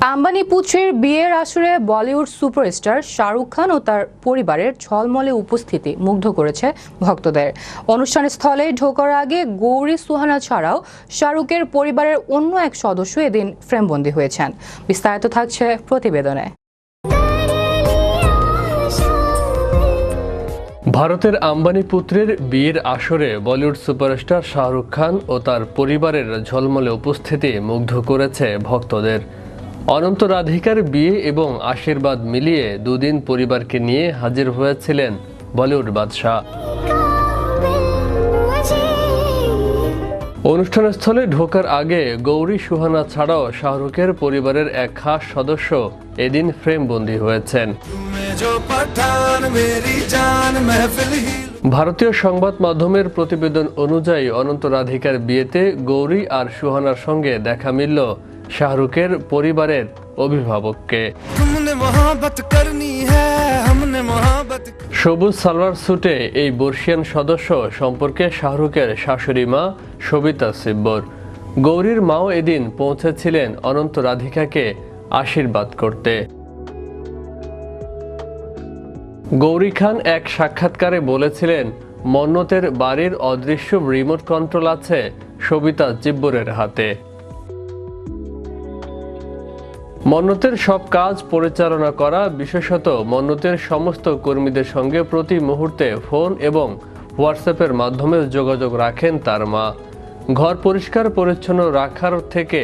আম্বানি পুত্রের বিয়ের আসরে বলিউড সুপারস্টার শাহরুখ খান ও তার পরিবারের ঝলমলে উপস্থিতি মুগ্ধ করেছে ভক্তদের। অনুষ্ঠান স্থলে ঢোকার আগে গৌরী সুহানা ছাড়াও শাহরুখের পরিবারের অন্য এক সদস্য এদিন ফ্রেমবন্দী হয়েছেন। বিস্তারিত থাকছে প্রতিবেদনে। ভারতের আম্বানি পুত্রের বিয়ের আসরে বলিউড সুপারস্টার শাহরুখ খান ও তার পরিবারের ঝলমলে উপস্থিতি মুগ্ধ করেছে ভক্তদের। অনন্ত রাধিকার বিয়ে এবং আশীর্বাদ মিলিয়ে দুদিন পরিবারকে নিয়ে হাজির হয়েছিলেন বলিউড বাদশা। অনুষ্ঠানস্থলে ঢোকার আগে গৌরী সুহানা ছাড়াও শাহরুখের পরিবারের এক খাস সদস্য এদিন ফ্রেমবন্দী হয়েছেন। ভারতীয় সংবাদ মাধ্যমের প্রতিবেদন অনুযায়ী অনন্ত রাধিকার বিয়েতে গৌরী আর সুহানার সঙ্গে দেখা মিলল শাহরুখের পরিবারের অভিভাবককে। সবুজ সালোয়ার স্যুটে এই বর্ষিয়ান সদস্য সম্পর্কে শাহরুখের শাশুড়ি মা সবিতা সিব্বর। গৌরীর মাও এদিন পৌঁছেছিলেন অনন্ত রাধিকাকে আশীর্বাদ করতে। গৌরী খান এক সাক্ষাৎকারে বলেছিলেন, মন্নতের বাড়ির অদৃশ্য রিমোট কন্ট্রোল আছে সবিতা সিব্বরের হাতে। মন্নতের সব কাজ পরিচালনা করা, বিশেষত মন্নতের সমস্ত কর্মীদের সঙ্গে প্রতি মুহূর্তে ফোন এবং হোয়াটসঅ্যাপের মাধ্যমে যোগাযোগ রাখেন তার মা। ঘর পরিষ্কার পরিচ্ছন্ন রাখার থেকে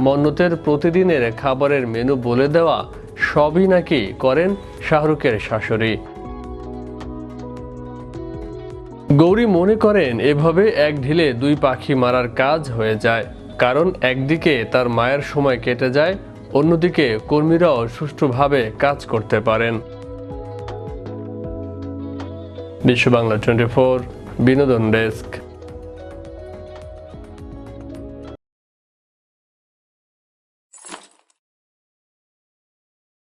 মন্নতের প্রতিদিনের খাবারের মেনু বলে দেওয়া সবই নাকি করেন শাহরুখের শাশুড়ি। গৌরী মনে করেন এভাবে এক ঢিলে দুই পাখি মারার কাজ হয়ে যায়, কারণ একদিকে তার মায়ের সময় কেটে যায়, অন্যদিকে কর্মীরাও সুষ্ঠুভাবে কাজ করতে পারেন। বিশ্ব বাংলা 24 বিনোদন ডেস্ক।